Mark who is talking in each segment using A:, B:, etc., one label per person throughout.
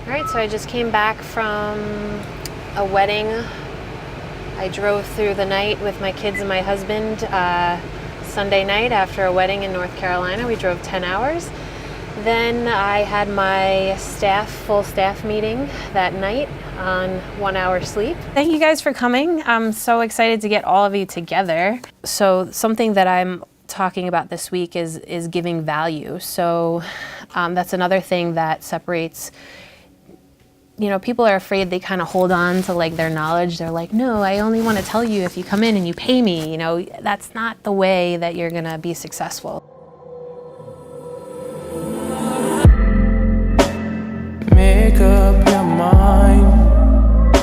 A: All right, so I just came back from a wedding. I drove through the night with my kids and my husband Sunday night after a wedding in North Carolina. We drove 10 hours. Then I had my full staff meeting that night on 1 hour sleep. Thank you guys for coming. I'm so excited to get all of you together. So something that I'm talking about this week is giving value. So that's another thing that separates. You know, people are afraid, they kind of hold on to like their knowledge. They're like, no, I only want to tell you if you come in and you pay me. You know, that's not the way that you're going to be successful.
B: Make up your mind.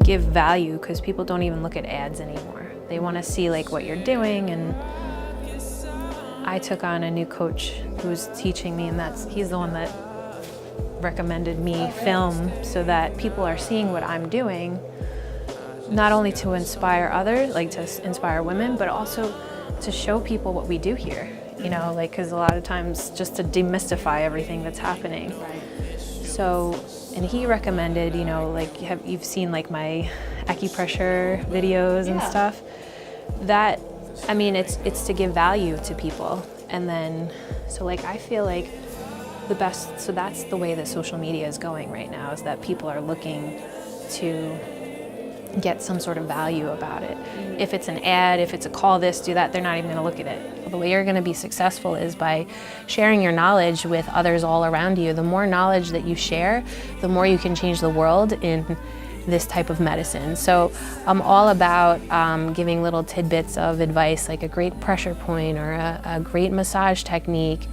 A: Give value, because people don't even look at ads anymore. They want to see like what you're doing. And I took on a new coach who's teaching me, and he's the one that recommended me film so that people are seeing what I'm doing, not only to inspire others, like to inspire women, but also to show people what we do here, you know, like, because a lot of times just to demystify everything that's happening. So, and he recommended, you know, like you've seen like my acupressure videos and stuff. That, I mean, it's to give value to people. And then, so like I feel like so that's the way that social media is going right now, is that people are looking to get some sort of value about it. If it's an ad, if it's a call this, do that, they're not even gonna look at it. The way you're gonna be successful is by sharing your knowledge with others all around you. The more knowledge that you share, the more you can change the world in this type of medicine. So I'm all about giving little tidbits of advice, like a great pressure point or a great massage technique.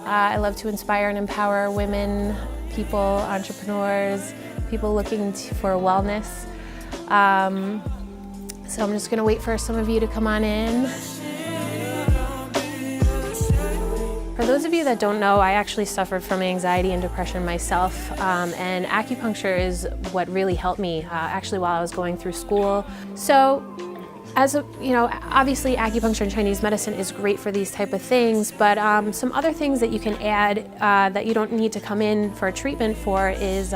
A: I love to inspire and empower women, people, entrepreneurs, people looking for wellness. So I'm just going to wait for some of you to come on in. For those of you that don't know, I actually suffered from anxiety and depression myself, and acupuncture is what really helped me actually while I was going through school. So, you know, obviously acupuncture and Chinese medicine is great for these type of things, but some other things that you can add that you don't need to come in for a treatment for is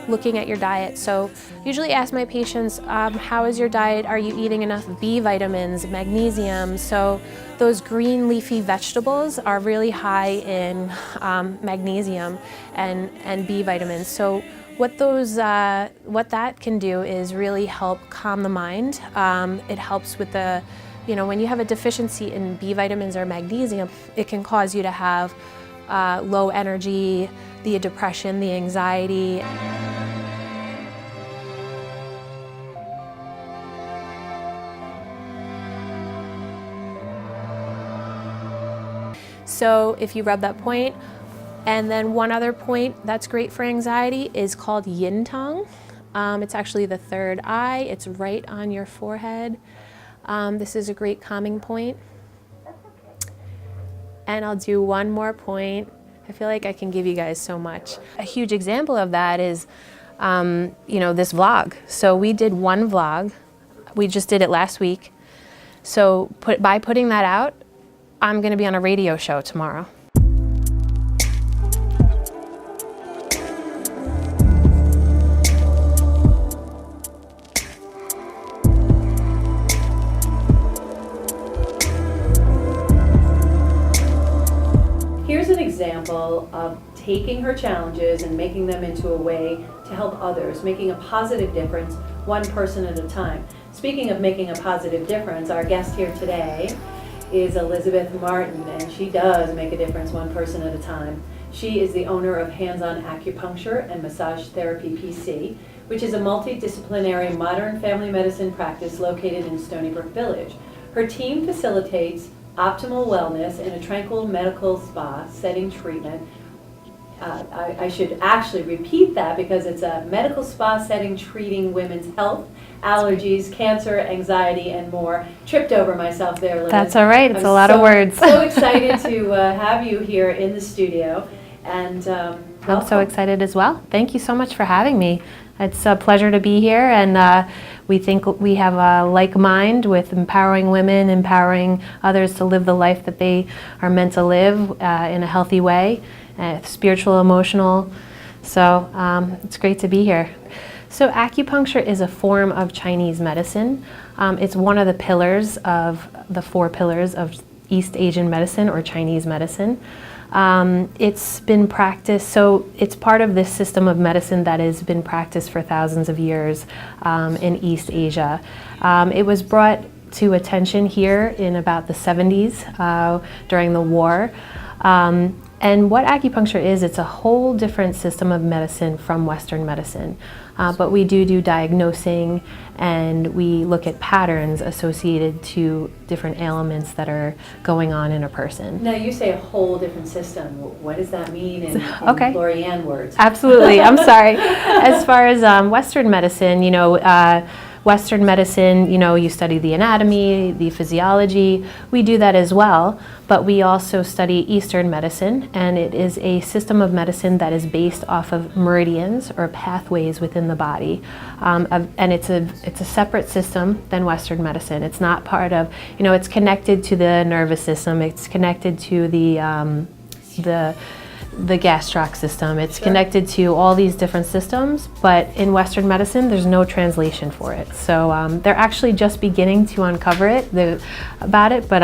A: looking at your diet. So usually ask my patients, how is your diet? Are you eating enough B vitamins, magnesium? So those green leafy vegetables are really high in magnesium and B vitamins. So what that can do is really help calm the mind. It helps with you know, when you have a deficiency in B vitamins or magnesium, it can cause you to have low energy, the depression, the anxiety. So if you rub that point, and then one other point that's great for anxiety is called yin tongue. It's actually the third eye. It's right on your forehead. This is a great calming point. And I'll do one more point. I feel like I can give you guys so much. A huge example of that is, you know, this vlog. So we did one vlog. We just did it last week. So by putting that out, I'm going to be on a radio show tomorrow.
C: Here's an example of taking her challenges and making them into a way to help others, making a positive difference, one person at a time. Speaking of making a positive difference, our guest here today is Elizabeth Martin, and she does make a difference one person at a time. She is the owner of Hands-On Acupuncture and Massage Therapy PC, which is a multidisciplinary modern family medicine practice located in Stony Brook Village. Her team facilitates optimal wellness in a tranquil medical spa setting treatment. I should actually repeat that because it's a medical spa setting treating women's health, allergies, cancer, anxiety, and more. Tripped over myself there, Liz.
A: That's all right. It's a lot of words.
C: So excited to have you here in the studio. And
A: I'm so excited as well. Thank you so much for having me. It's a pleasure to be here, and We think we have a like mind with empowering women, empowering others to live the life that they are meant to live in a healthy way, spiritual, emotional. So it's great to be here. So acupuncture is a form of Chinese medicine. It's one of the pillars of the 4 pillars of East Asian medicine or Chinese medicine. It's been practiced, so it's part of this system of medicine that has been practiced for thousands of years in East Asia. It was brought to attention here in about the 70s during the war. And what acupuncture is, it's a whole different system of medicine from Western medicine. But we do diagnosing, and we look at patterns associated to different ailments that are going on in a person.
C: Now, you say a whole different system. What does that mean in
A: Okay.
C: Lorianne words?
A: Absolutely, I'm sorry. As far as Western medicine, Western medicine, you study the anatomy, the physiology. We do that as well, but we also study Eastern medicine, and it is a system of medicine that is based off of meridians or pathways within the body, and it's a separate system than Western medicine. It's not part of, it's connected to the nervous system. It's connected to the gastroc system. It's connected to all these different systems, but in Western medicine, there's no translation for it. So they're actually just beginning to uncover about it. But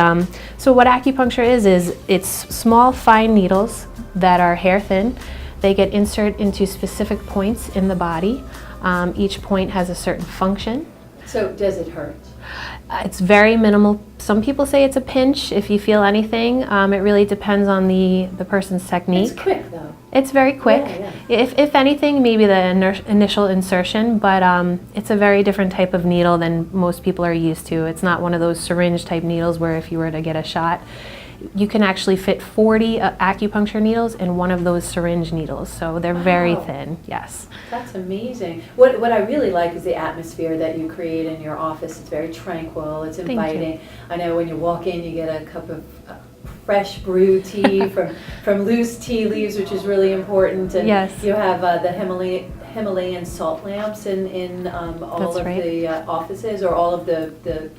A: so what acupuncture is it's small, fine needles that are hair thin. They get inserted into specific points in the body. Each point has a certain function.
C: So does it hurt?
A: It's very minimal. Some people say it's a pinch if you feel anything. It really depends on the person's technique.
C: It's quick though.
A: It's very quick.
C: Yeah.
A: If anything, maybe the initial insertion, but it's a very different type of needle than most people are used to. It's not one of those syringe type needles where if you were to get a shot, you can actually fit 40 acupuncture needles in one of those syringe needles. So they're very thin, yes.
C: That's amazing. What I really like is the atmosphere that you create in your office. It's very tranquil, it's inviting. I know when you walk in, you get a cup of fresh brewed tea from loose tea leaves, which is really important. And
A: yes.
C: You have the Himalayan salt lamps in all of the offices, or all of the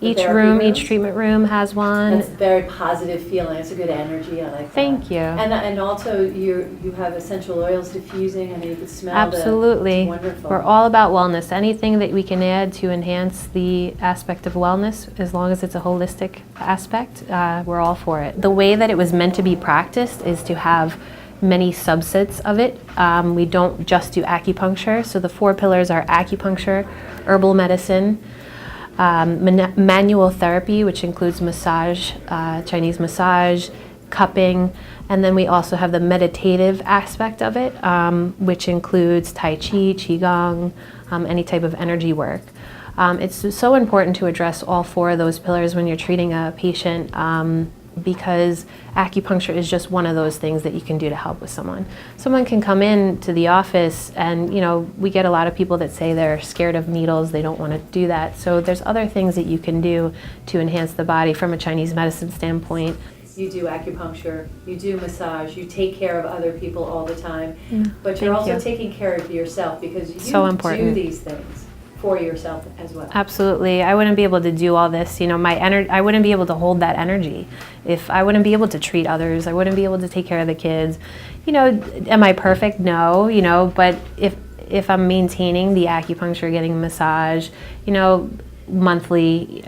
A: each room, each treatment room has one.
C: That's a very positive feeling. It's a good energy. I like that.
A: Thank you.
C: And also you have essential oils diffusing. I mean, you can smell.
A: Absolutely.
C: It's wonderful.
A: We're all about wellness. Anything that we can add to enhance the aspect of wellness, as long as it's a holistic aspect, we're all for it. The way that it was meant to be practiced is to have many subsets of it. We don't just do acupuncture. So the 4 pillars are acupuncture, herbal medicine, manual therapy, which includes massage, Chinese massage, cupping, and then we also have the meditative aspect of it, which includes Tai Chi, Qigong, any type of energy work. It's so important to address all 4 of those pillars when you're treating a patient, because acupuncture is just one of those things that you can do to help with someone. Someone can come in to the office and, we get a lot of people that say they're scared of needles, they don't want to do that. So there's other things that you can do to enhance the body from a Chinese medicine standpoint.
C: You do acupuncture, you do massage, you take care of other people all the time, but you're
A: Thank
C: also
A: you.
C: taking care of yourself, because you
A: So important.
C: do these things for yourself as well.
A: Absolutely. I wouldn't be able to do all this, I wouldn't be able to hold that energy. If I wouldn't be able to treat others, I wouldn't be able to take care of the kids. Am I perfect? No, but if I'm maintaining the acupuncture, getting a massage, monthly,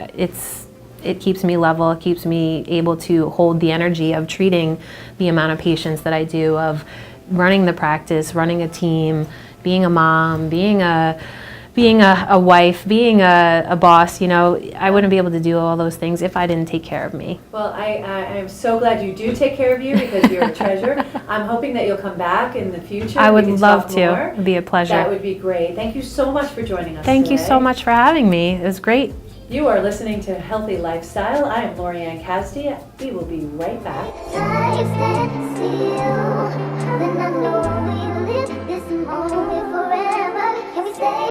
A: it keeps me level, it keeps me able to hold the energy of treating the amount of patients that I do, of running the practice, running a team, being a mom, being a wife, being a boss. I wouldn't be able to do all those things if I didn't take care of me.
C: Well, I am so glad you do take care of you, because you're a treasure. I'm hoping that you'll come back in the future.
A: I would
C: We can
A: love
C: talk
A: to.
C: more.
A: It'd be a pleasure.
C: That would be great. Thank you so much for joining us
A: Thank you
C: today.
A: so much for having me. It was great.
C: You are listening to Healthy Lifestyle. I am Lorianne Cassidy. We will be right back.
D: Time stands still, then I know we live this moment forever. Can we stay?